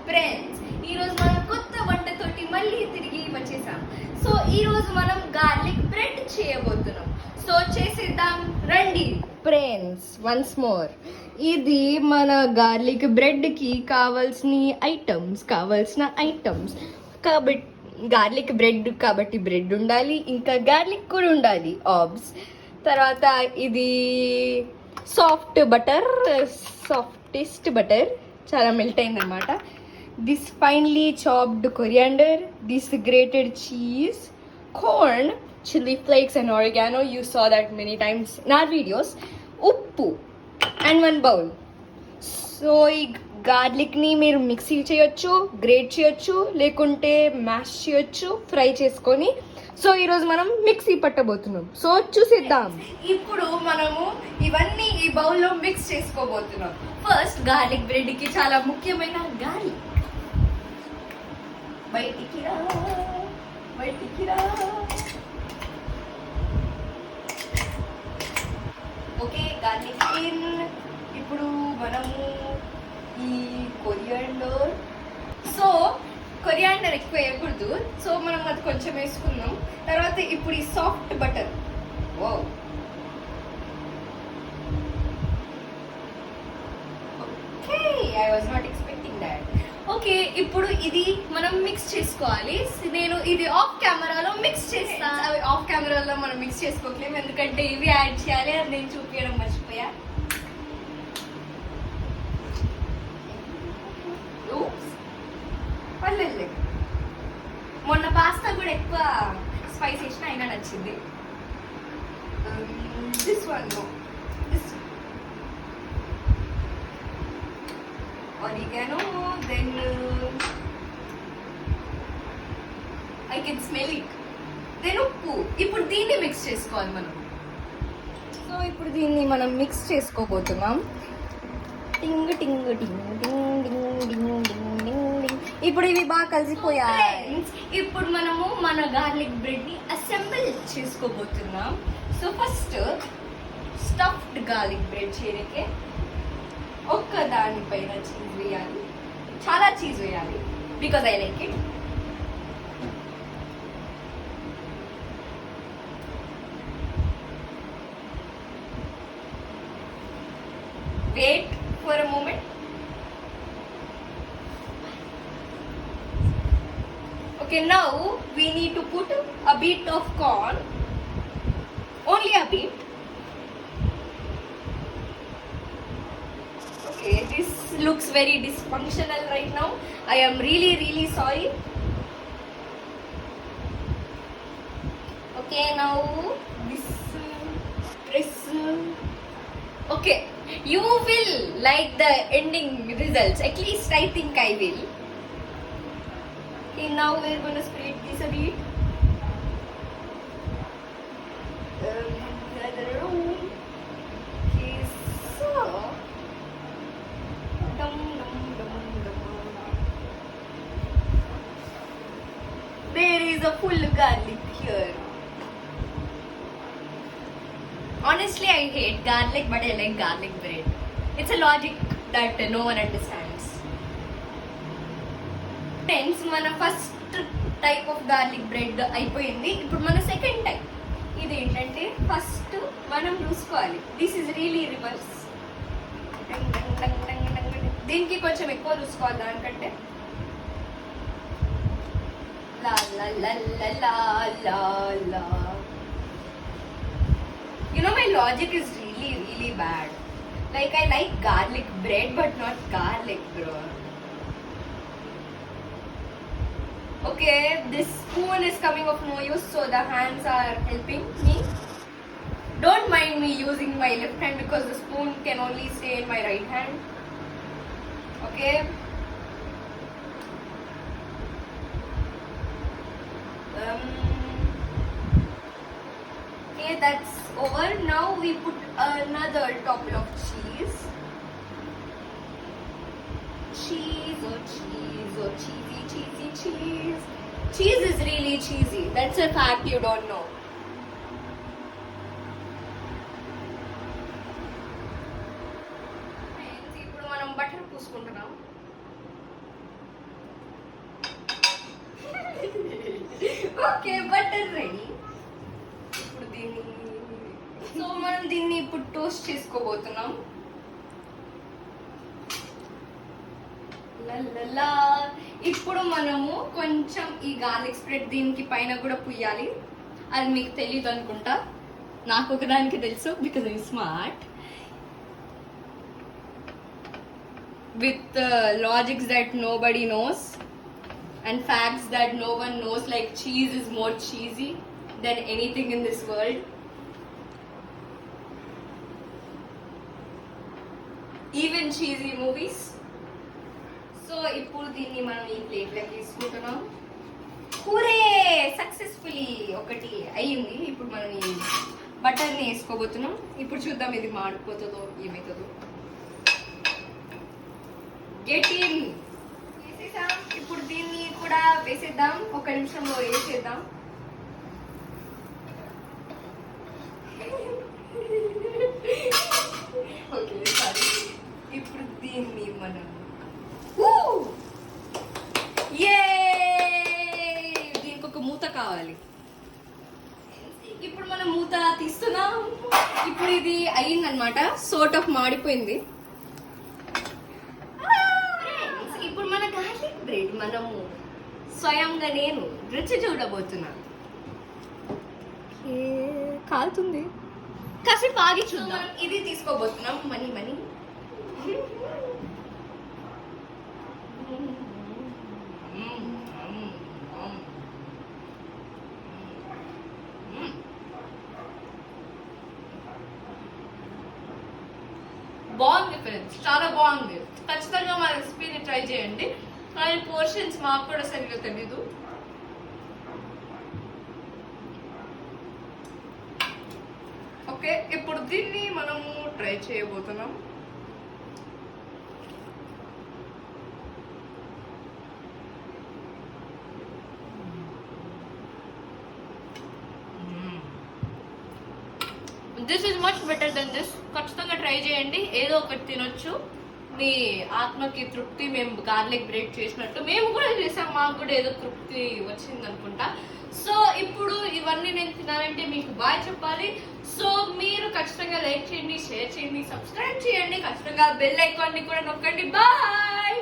Friends, ఈరోజు మనం కొత్త వంటతోటి మళ్ళీ తిరిగి వచ్చేసాం. సో ఈరోజు మనం గార్లిక్ బ్రెడ్ చేయబోతున్నాం. సో చేసేద్దాం రండి ఫ్రెండ్స్. వన్స్ మోర్, ఇది మన గార్లిక్ బ్రెడ్కి కావాల్సిన ఐటమ్స్ కాబట్టి గార్లిక్ బ్రెడ్ కాబట్టి బ్రెడ్ ఉండాలి, ఇంకా గార్లిక్ కూడా ఉండాలి ఆబ్స్. తర్వాత ఇది సాఫ్టెస్ట్ బటర్, చాలా మెల్ట్ అయిందనమాట. This finely chopped coriander, this grated cheese, corn, chilli flakes and oregano. You saw that many times in our videos. ఉప్పు అండ్ 1 బౌల్. సో ఈ గార్లిక్ని మీరు మిక్సీ చేయొచ్చు, గ్రేట్ చేయొచ్చు, లేకుంటే మ్యాష్ చేయొచ్చు, ఫ్రై చేసుకొని. సో ఈరోజు మనం మిక్సీ పట్టబోతున్నాం. సో చూసేద్దాం. ఇప్పుడు మనము ఇవన్నీ ఈ బౌల్లో మిక్స్ చేసుకోబోతున్నాం. ఫస్ట్ గార్లిక్ బ్రెడ్కి చాలా ముఖ్యమైన గార్లిక్. బయటికి రా. Okay, garlic in. ఇప్పుడు మనము ఈ కొరియాండర్, సో కొరియాండర్ ఎక్కువ వేయకూడదు, సో మనం అది కొంచెం వేసుకున్నాం. తర్వాత ఇప్పుడు ఈ soft butter. Wow, okay, I was not expecting that. Okay, ఇప్పుడు ఇది మనం మిక్స్ చేసుకోవాలి. నేను ఇది ఆఫ్ కెమెరాలో మిక్స్ చేస్తాను. అవి ఆఫ్ కెమెరాలో మనం మిక్స్ చేసుకోలేము, ఎందుకంటే ఇవి యాడ్ చేయాలి, అది నేను చూపించడం మర్చిపోయా. మొన్న పాస్తా కూడా ఎక్కువ స్పైస్ వేసిన అయినా నచ్చింది. This one oregano, then I can smell it. Then ఉప్పు. ఇప్పుడు దీన్ని మిక్స్ చేసుకోవాలి మనం. సో ఇప్పుడు దీన్ని మనం మిక్స్ చేసుకోబోతున్నాం. టింగ్ టింగ్ టింగ్ టింగ్ టింగ్ టింగ్ టింగ్ టింగ్. ఇప్పుడు ఇవి బాగా కలిసిపోయాయి. ఇప్పుడు మనము మన గార్లిక్ బ్రెడ్ ని అసెంబుల్ చేసుకోబోతున్నాం. So first stuffed garlic bread చేయడానికి ఒక్క దానిపైన చీజ్ వేయాలి, చాలా చీజ్ వేయాలి, because I like it. Wait for a moment. Okay, now we need to put a bit of corn, only a bit. Okay, this looks very dysfunctional right now. I am really sorry. Okay, now this press. Okay, you will like the ending results, at least I think I will. Okay, now we're going to spread this a bit. Okay, so there is a full garlic here. Honestly, I hate garlic, but I like garlic bread. It's a logic that no one understands. Friends, మన first type of garlic bread అయిపోయింది. ఇప్పుడు మన second type. ఇది ఏంటంటే first మనం చూసుకోవాలి. This is really reverse. దీనికి కొంచెం ఎక్కువ చూసుకోవాలి దానికంటే. లా లా లా లా లా లా. You know, my logic is really bad. Like, I like garlic bread but not garlic, bro. Okay, this spoon is coming of no use, so the hands are helping me. Don't mind me using my left hand because the spoon can only stay in my right hand. Okay. Okay, that's over. Now we put another topping of cheese. Cheese, oh cheesy cheese. Cheese is really cheesy. That's a fact you don't know. ఇప్పుడు మనం butter పూసుకుంటున్నాం. Okay butter ready. ఇప్పుడు దీన్ని మనం దీన్ని ఇప్పుడు toast చేసుకోబోతున్నాం. లల్లలా. ఇప్పుడు మనము కొంచెం ఈ గార్లిక్ స్ప్రెడ్ దీనికి పైన కూడా పుయ్యాలి. అది మీకు తెలియదు అనుకుంటా, నాకు ఒకదానికి తెలుసు, because I smart with logics that nobody knows and facts that no one knows, like cheese is more cheesy than anything in this world. Even cheesy movies. So ఇప్పుడు దీన్ని మనం ఈ ప్లేట్లోకి తీసుకుంటున్నాం. హూరే, సక్సెస్ఫుల్లీ ఒకటి అయ్యింది. ఇప్పుడు మనం ఈ బటర్ని వేసుకోబోతున్నాం. ఇప్పుడు చూద్దాం ఇది మాడిపోతుందో ఏమవుతుందో. Get in. వేసేసాం. ఇప్పుడు దీన్ని కూడా వేసేద్దాం. ఒక నిమిషంలో వేసేద్దాం. Okay sorry. ఇప్పుడు దీన్ని మనం దీనికి ఒక మూత కావాలి. ఇప్పుడు మనం మూత తీస్తున్నాం. ఇప్పుడు ఇది అయ్యిందనమాట, సోర్ట్ ఆఫ్ మాడిపోయింది. ఇప్పుడు మన గార్లిక్ బ్రెడ్ మనము స్వయంగా నేను రుచి చూడబోతున్నా. కాలుతుంది, కాసేపు ఆగి చూద్దాం. ఇది తీసుకోబోతున్నాం. మనీ బాగుంది ఫ్రెండ్స్, చాలా బాగుంది. ఖచ్చితంగా మా రెసిపీని ట్రై చేయండి. కానీ పోర్షన్స్ మాకు కూడా సరిగ్గా తెలీదు. ఓకే, ఇప్పుడు దీన్ని మనము ట్రై చేయబోతున్నాం. This is much better than this. ఖచ్చితంగా ట్రై చేయండి. ఏదో ఒకటి తినొచ్చు, మీ ఆత్మకి తృప్తి. మేము గార్లిక్ బ్రెడ్ చేసినట్టు మేము కూడా చేసాం, మాకు కూడా ఏదో తృప్తి వచ్చింది అనుకుంటా. సో ఇప్పుడు ఇవన్నీ నేను తినాలంటే మీకు బాయ్ చెప్పాలి. సో మీరు ఖచ్చితంగా లైక్ చేయండి, షేర్ చేయండి, సబ్స్క్రైబ్ చేయండి, ఖచ్చితంగా బెల్ ఐకాన్ని కూడా నొక్కండి. బాయ్.